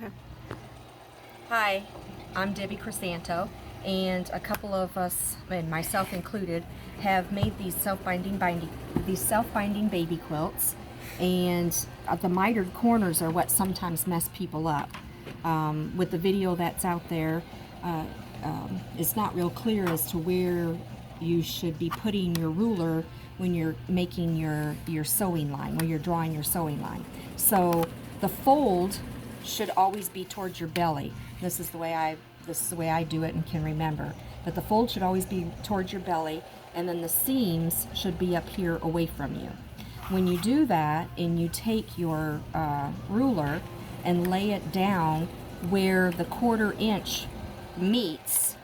Okay. Hi, I'm Debbie Crisanto, and a couple of us, and myself included, have made these self-binding baby quilts, and the mitered corners are what sometimes mess people up. With the video that's out there, it's not real clear as to where you should be putting your ruler when you're making your sewing line, when you're drawing your sewing line. So the fold should always be towards your belly. This is the way I do it and can remember. But the fold should always be towards your belly, and then the seams should be up here away from you. When you do that and you take your ruler and lay it down where the 1/4 inch meets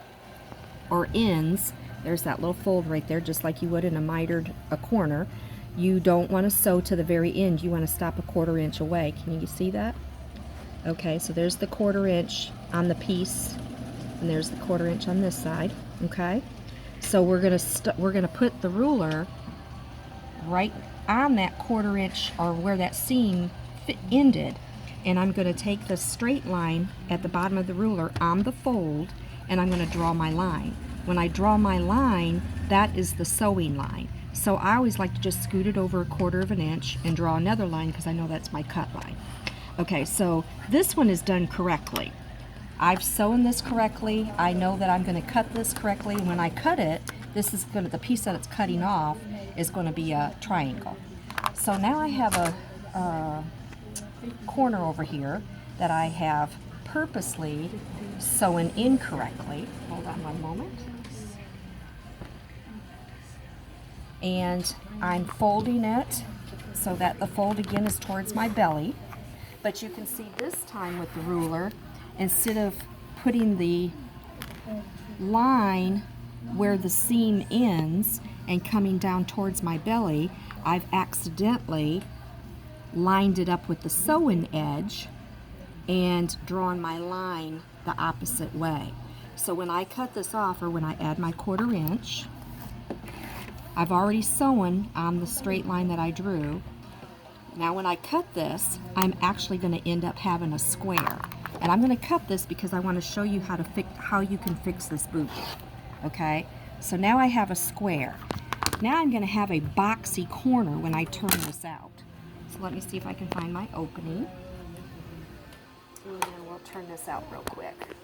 or ends, there's that little fold right there, just like you would in a mitered corner. You don't want to sew to the very end. You want to stop a 1/4 inch away. Can you see that? Okay, so there's the 1/4 inch on the piece, and there's the 1/4 inch on this side. Okay, so we're gonna put the ruler right on that 1/4 inch, or where that seam ended, and I'm gonna take the straight line at the bottom of the ruler on the fold, and I'm gonna draw my line. When I draw my line, that is the sewing line. So I always like to just scoot it over a 1/4 inch and draw another line, because I know that's my cut line. Okay, so this one is done correctly. I've sewn this correctly. I know that I'm going to cut this correctly. When I cut it, the piece that it's cutting off is going to be a triangle. So now I have a corner over here that I have purposely sewn incorrectly. Hold on one moment. And I'm folding it so that the fold again is towards my belly. But you can see this time with the ruler, instead of putting the line where the seam ends and coming down towards my belly, I've accidentally lined it up with the sewing edge and drawn my line the opposite way. So when I cut this off, or when I add my 1/4 inch, I've already sewn on the straight line that I drew. Now when I cut this, I'm actually going to end up having a square. And I'm going to cut this because I want to show you how you can fix this booty. Okay? So now I have a square. Now I'm going to have a boxy corner when I turn this out. So let me see if I can find my opening. And then we'll turn this out real quick.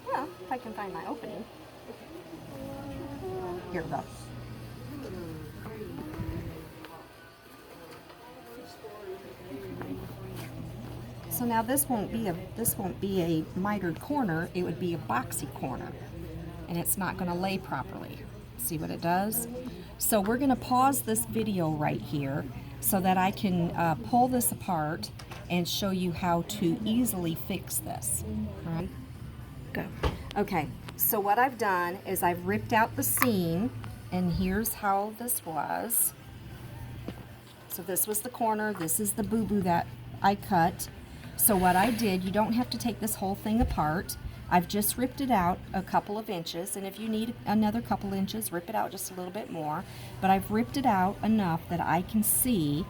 Well, if I can find my opening. Here we go. So now this won't be a mitered corner, it would be a boxy corner, and it's not going to lay properly. See what it does? So we're going to pause this video right here so that I can pull this apart and show you how to easily fix this. All right, go. Okay, so what I've done is I've ripped out the seam, and here's how this was. So this was the corner, this is the boo-boo that I cut. So what I did, you don't have to take this whole thing apart. I've just ripped it out a couple of inches, and if you need another couple inches, rip it out just a little bit more. But I've ripped it out enough that I can see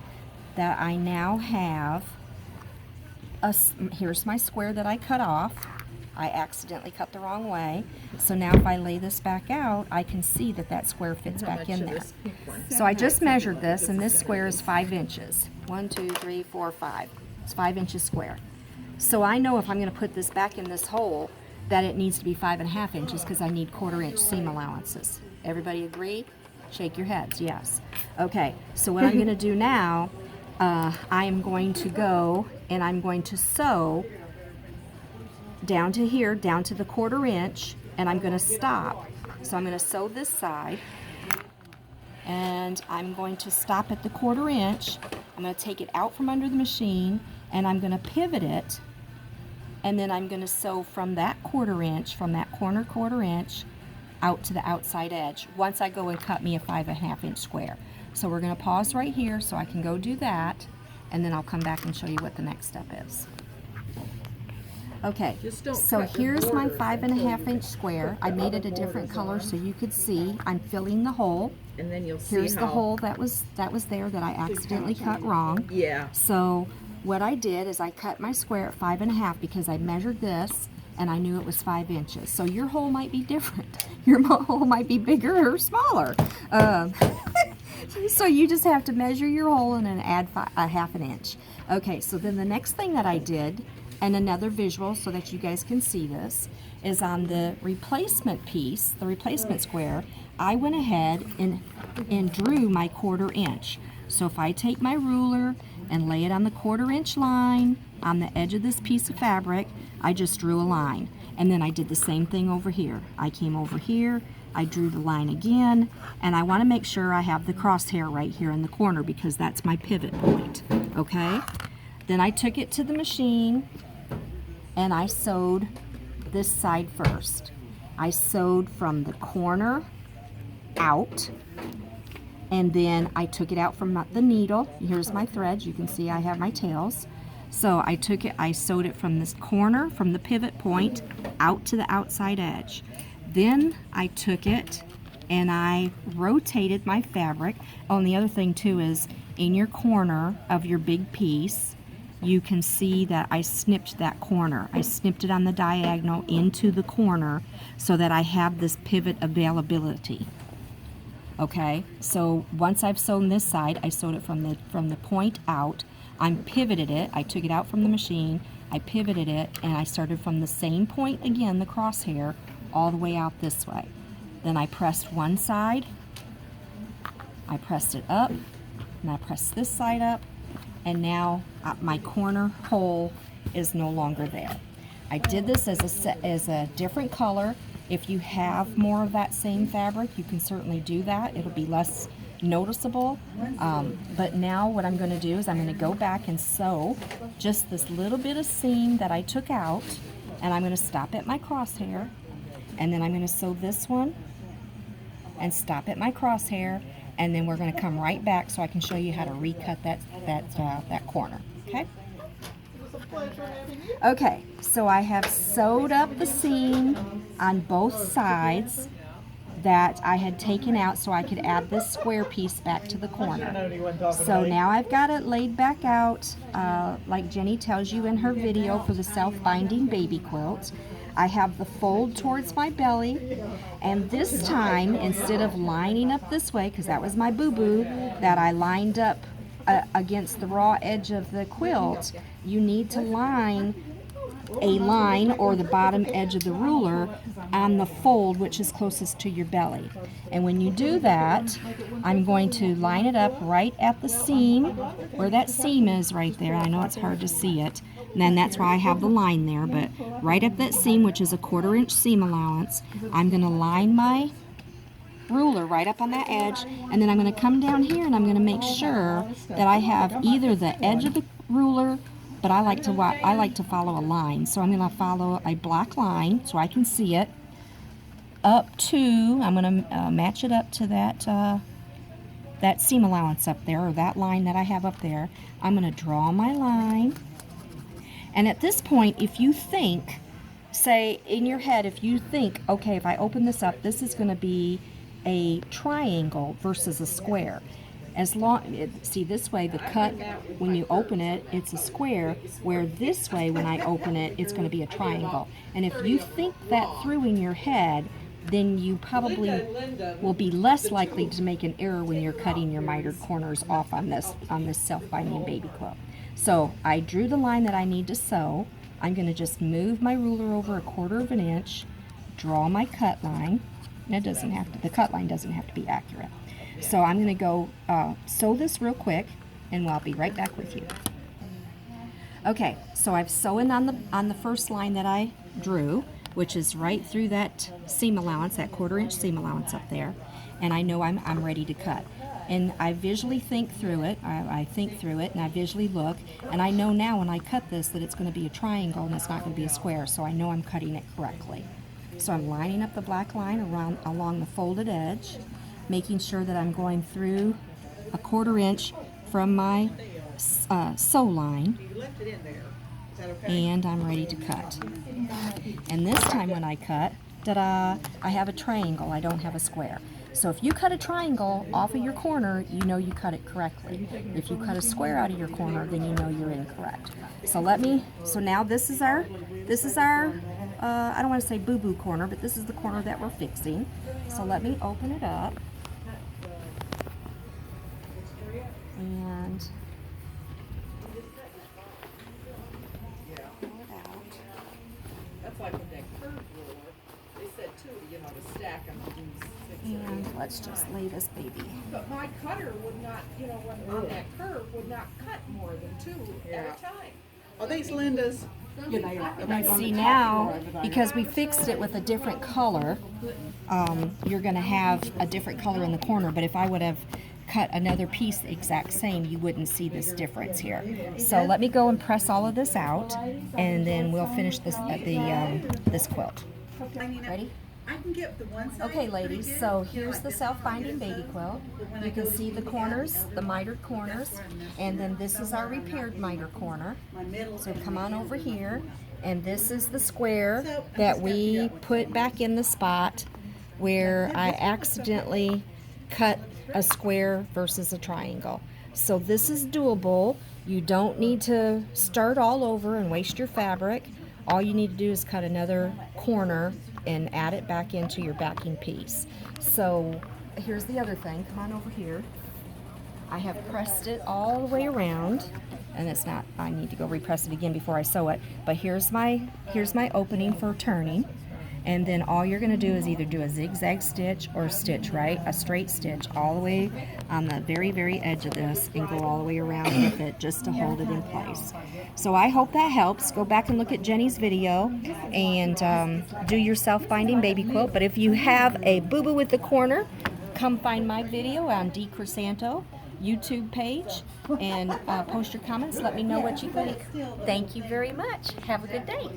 that I now have here's my square that I cut off. I accidentally cut the wrong way. So now if I lay this back out, I can see that that square fits back in there. So I just measured this, and this square is 5 inches. 1, 2, 3, 4, 5. It's 5 inches square. So I know if I'm going to put this back in this hole that it needs to be 5.5 inches, because I need 1/4 inch seam allowances. Everybody agree? Shake your heads, yes. Okay, so what I'm going to do now, I am going to go and I'm going to sew down to here, down to the 1/4 inch, and I'm going to stop. So I'm going to sew this side, and I'm going to stop at the 1/4 inch. I'm going to take it out from under the machine, and I'm going to pivot it, and then I'm going to sew from that 1/4 inch, from that corner 1/4 inch, out to the outside edge, once I go and cut me a 5.5 inch square. So we're going to pause right here so I can go do that, and then I'll come back and show you what the next step is. Okay, so here's my 5.5 inch square. I made it a different color so you could see. I'm filling the hole. And then you'll see Here's the hole that was there that I accidentally cut wrong. Yeah. So what I did is I cut my square at 5.5 because I measured this and I knew it was 5 inches. So your hole might be different. Your hole might be bigger or smaller. So you just have to measure your hole and then add a ½ inch. Okay, so then the next thing that I did, and another visual so that you guys can see this, is on the replacement piece, the replacement square, I went ahead and drew my 1/4 inch. So if I take my ruler and lay it on the 1/4 inch line on the edge of this piece of fabric, I just drew a line. And then I did the same thing over here. I came over here, I drew the line again, and I want to make sure I have the crosshair right here in the corner because that's my pivot point, okay? Then I took it to the machine and I sewed this side first. I sewed from the corner out, and then I took it out from the needle. Here's my threads. You can see I have my tails. So I took it, I sewed it from this corner, from the pivot point, out to the outside edge. Then I took it and I rotated my fabric. Oh, and the other thing too is in your corner of your big piece, you can see that I snipped that corner. I snipped it on the diagonal into the corner so that I have this pivot availability. Okay, so once I've sewn this side, I sewed it from the point out. I pivoted it, I took it out from the machine, I pivoted it, and I started from the same point again, the crosshair, all the way out this way. Then I pressed one side, I pressed it up, and I pressed this side up, and now my corner hole is no longer there. I did this as a different color. If you have more of that same fabric, you can certainly do that. It'll be less noticeable. But now what I'm going to do is I'm going to go back and sew just this little bit of seam that I took out, and I'm going to stop at my crosshair, and then I'm going to sew this one and stop at my crosshair, and then we're going to come right back so I can show you how to recut that corner. Okay? Okay, so I have sewed up the seam on both sides that I had taken out so I could add this square piece back to the corner. So now I've got it laid back out like Jenny tells you in her video for the Self Binding Baby Quilt. I have the fold towards my belly, and this time instead of lining up this way, because that was my boo-boo that I lined up against the raw edge of the quilt, you need to line a line or the bottom edge of the ruler on the fold which is closest to your belly. And when you do that, I'm going to line it up right at the seam, where that seam is right there. I know it's hard to see it, and then that's why I have the line there, but right at that seam, which is a 1/4 inch seam allowance, I'm going to line my ruler right up on that edge, and then I'm going to come down here and I'm going to make sure that I have either the edge of the ruler, but I like to follow a line, so I'm going to follow a black line so I can see it up to, I'm going to match it up to that seam allowance up there, or that line that I have up there. I'm going to draw my line, and at this point, if you think, say in your head, if you think, okay, if I open this up, this is going to be a triangle versus a square. See, this way the cut, when you open it, it's a square, where this way when I open it, it's going to be a triangle. And if you think that through in your head, then you probably will be less likely to make an error when you're cutting your mitered corners off on this self-binding baby quilt. So I drew the line that I need to sew. I'm going to just move my ruler over 1/4 inch, draw my cut line. And the cut line doesn't have to be accurate. So I'm going to go sew this real quick, and I'll be right back with you. Okay, so I've sewn on the first line that I drew, which is right through that seam allowance, that 1/4 inch seam allowance up there, and I know I'm ready to cut. And I visually think through it. I think through it, and I visually look, and I know now when I cut this that it's going to be a triangle and it's not going to be a square, so I know I'm cutting it correctly. So I'm lining up the black line along the folded edge, making sure that I'm going through 1/4 inch from my sew line, and I'm ready to cut. And this time when I cut, ta-da, I have a triangle, I don't have a square. So if you cut a triangle off of your corner, you know you cut it correctly. If you cut a square out of your corner, then you know you're incorrect. So now this is our, I don't want to say boo-boo corner, but this is the corner that we're fixing. So let me open it up. And pull it out. That's like with that curve ruler. They said too, you know, to stack them to do 6 or 8. And let's just lay this baby. But my cutter would not, you know, when on that curve would not cut more than 2 at a time. Are these Linda's? See now, because we fixed it with a different color, you're going to have a different color in the corner, but if I would have cut another piece the exact same, you wouldn't see this difference here. So let me go and press all of this out, and then we'll finish this this quilt. Ready? I can get the one side. Okay, ladies, so here's the self-binding baby quilt. You can see the corners, the mitered corners, and then this is our repaired miter corner. So come on over here, and this is the square that we put back in the spot where I accidentally cut a square versus a triangle. So this is doable. You don't need to start all over and waste your fabric. All you need to do is cut another corner and add it back into your backing piece. So here's the other thing. Come on over here. I have pressed it all the way around, and it's not, I need to go repress it again before I sew it, but here's my opening for turning. And then all you're going to do is either do a zigzag stitch or stitch, right? A straight stitch all the way on the very, very edge of this and go all the way around with it just to hold it in place. So I hope that helps. Go back and look at Jenny's video and do your self-binding baby quilt. But if you have a boo-boo with the corner, come find my video on D. Crisanto YouTube page and post your comments. Let me know what you think. Thank you very much. Have a good day.